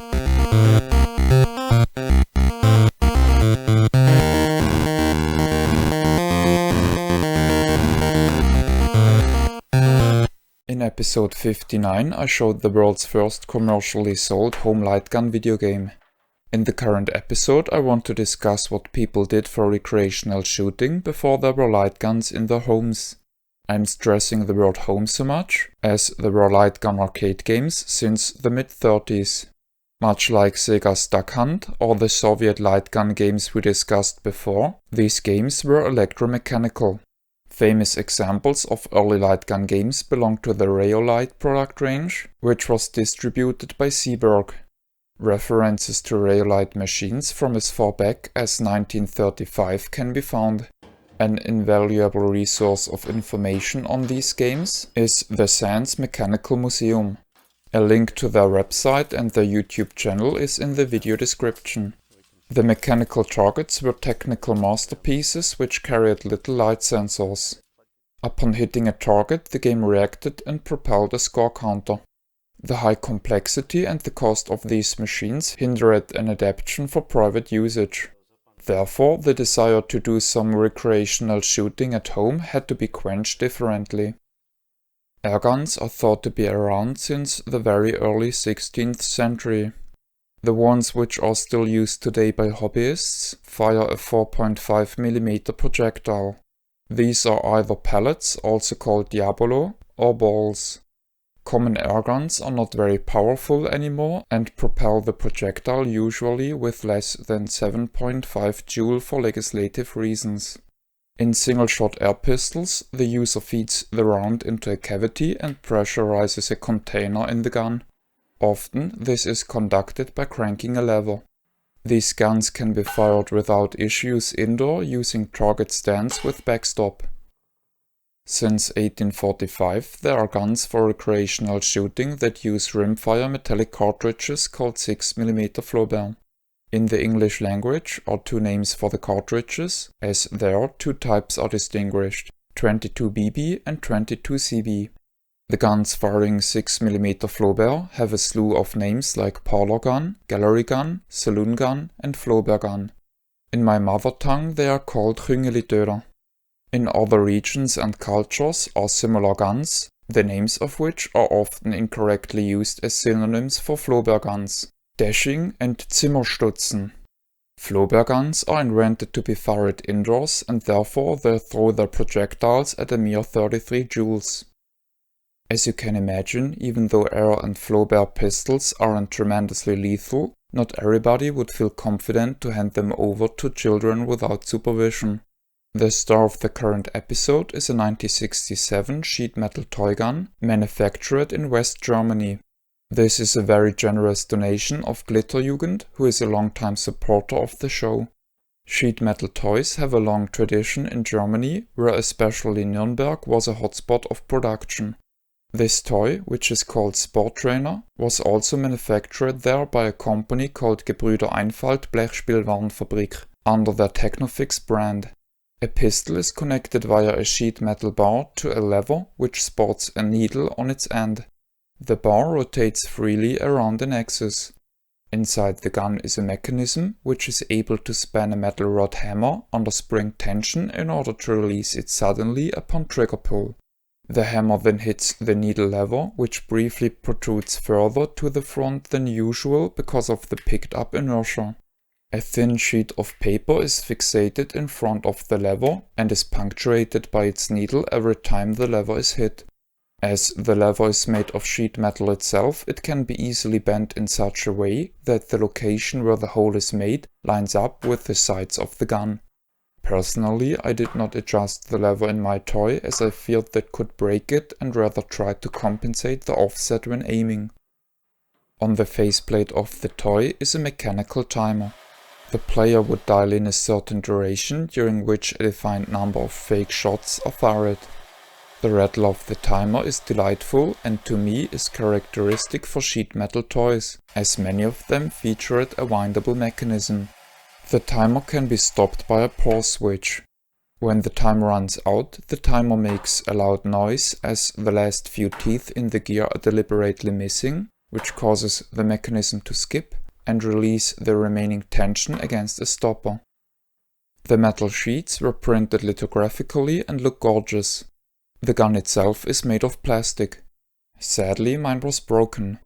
In episode 59 I showed the world's first commercially sold home light gun video game. In the current episode I want to discuss what people did for recreational shooting before there were light guns in their homes. I'm stressing the word home so much, as there were light gun arcade games since the mid-30s. Much like Sega's Duck Hunt or the Soviet light gun games we discussed before, these games were electro-mechanical. Famous examples of early light gun games belong to the Ray-O-lite product range, which was distributed by Seeburg. References to Ray-O-lite machines from as far back as 1935 can be found. An invaluable resource of information on these games is the Sands Mechanical Museum. A link to their website and their YouTube channel is in the video description. The mechanical targets were technical masterpieces which carried little light sensors. Upon hitting a target, the game reacted and propelled a score counter. The high complexity and the cost of these machines hindered an adaptation for private usage. Therefore, the desire to do some recreational shooting at home had to be quenched differently. Airguns are thought to be around since the very early 16th century. The ones which are still used today by hobbyists fire a 4.5mm projectile. These are either pellets, also called diabolo, or balls. Common airguns are not very powerful anymore and propel the projectile usually with less than 7.5 Joule for legislative reasons. In single-shot air pistols, the user feeds the round into a cavity and pressurizes a container in the gun. Often, this is conducted by cranking a lever. These guns can be fired without issues indoor using target stands with backstop. Since 1845, there are guns for recreational shooting that use rimfire metallic cartridges called 6mm Flaubert. In the English language are two names for the cartridges, as there two types are distinguished, 22BB and 22CB. The guns firing 6mm Flaubert have a slew of names like Parlor gun, gallery gun, saloon gun and Flaubert gun. In my mother tongue they are called Ringelidöder. In other regions and cultures are similar guns, the names of which are often incorrectly used as synonyms for Flaubert guns, Dashing and Zimmerstutzen. Flaubert guns are invented to be fired indoors and therefore they throw their projectiles at a mere 33 joules. As you can imagine, even though air and Flaubert pistols aren't tremendously lethal, not everybody would feel confident to hand them over to children without supervision. The star of the current episode is a 1967 sheet metal toy gun manufactured in West Germany. This is a very generous donation of Glitterjugend, who is a long-time supporter of the show. Sheet metal toys have a long tradition in Germany, where especially Nuremberg was a hotspot of production. This toy, which is called Sport Trainer, was also manufactured there by a company called Gebrüder Einfalt Blechspielwarenfabrik under their Technofix brand. A pistol is connected via a sheet metal bar to a lever which sports a needle on its end. The bar rotates freely around an axis. Inside the gun is a mechanism which is able to span a metal rod hammer under spring tension in order to release it suddenly upon trigger pull. The hammer then hits the needle lever, which briefly protrudes further to the front than usual because of the picked up inertia. A thin sheet of paper is fixated in front of the lever and is punctuated by its needle every time the lever is hit. As the lever is made of sheet metal itself, it can be easily bent in such a way that the location where the hole is made lines up with the sides of the gun. Personally, I did not adjust the lever in my toy as I feared that could break it and rather tried to compensate the offset when aiming. On the faceplate of the toy is a mechanical timer. The player would dial in a certain duration during which a defined number of fake shots are fired. The rattle of the timer is delightful and to me is characteristic for sheet metal toys, as many of them featured a windable mechanism. The timer can be stopped by a pause switch. When the time runs out, the timer makes a loud noise as the last few teeth in the gear are deliberately missing, which causes the mechanism to skip and release the remaining tension against a stopper. The metal sheets were printed lithographically and look gorgeous. The gun itself is made of plastic. Sadly, mine was broken.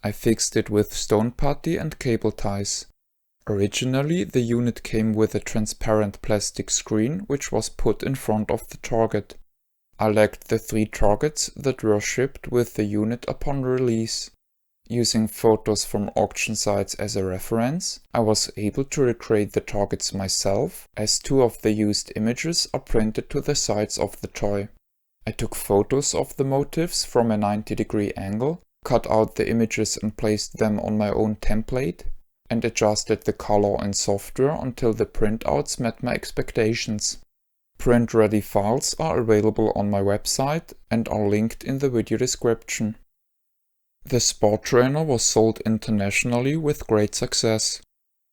I fixed it with stone putty and cable ties. Originally, the unit came with a transparent plastic screen which was put in front of the target. I lacked the 3 targets that were shipped with the unit upon release. Using photos from auction sites as a reference, I was able to recreate the targets myself, as 2 of the used images are printed to the sides of the toy. I took photos of the motifs from a 90-degree angle, cut out the images and placed them on my own template, and adjusted the color and software until the printouts met my expectations. Print-ready files are available on my website and are linked in the video description. The Sport Trainer was sold internationally with great success.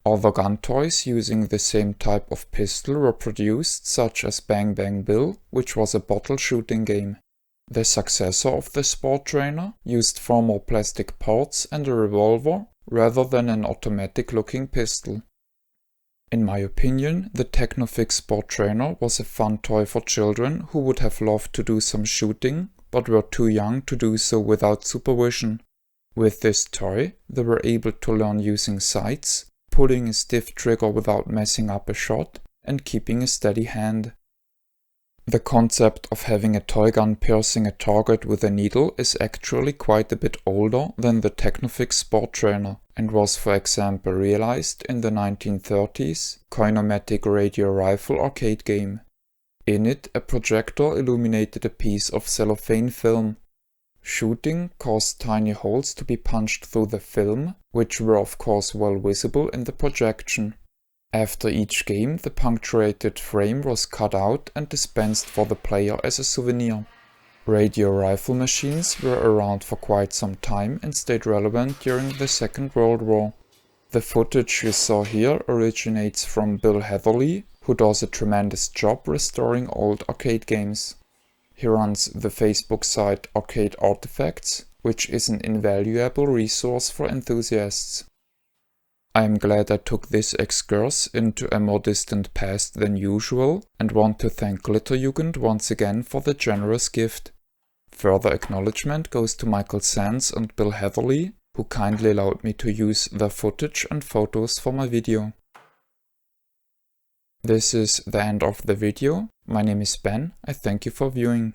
Other gun toys using the same type of pistol were produced, such as Bang Bang Bill, which was a bottle shooting game. The successor of the Sport Trainer used far more plastic parts and a revolver rather than an automatic-looking pistol. In my opinion, the Technofix Sport Trainer was a fun toy for children who would have loved to do some shooting, but were too young to do so without supervision. With this toy, they were able to learn using sights, pulling a stiff trigger without messing up a shot, and keeping a steady hand. The concept of having a toy gun piercing a target with a needle is actually quite a bit older than the Technofix Sport Trainer, and was for example realized in the 1930s Coinomatic radio rifle arcade game. In it, a projector illuminated a piece of cellophane film. Shooting caused tiny holes to be punched through the film, which were of course well visible in the projection. After each game, the punctuated frame was cut out and dispensed for the player as a souvenir. Radio rifle machines were around for quite some time and stayed relevant during the Second World War. The footage you saw here originates from Bill Heatherly, who does a tremendous job restoring old arcade games. He runs the Facebook site Arcade Artifacts, which is an invaluable resource for enthusiasts. I am glad I took this excursus into a more distant past than usual, and want to thank Glitterjugend once again for the generous gift. Further acknowledgement goes to Michael Sands and Bill Heatherly, who kindly allowed me to use their footage and photos for my video. This is the end of the video. My name is Ben. I thank you for viewing.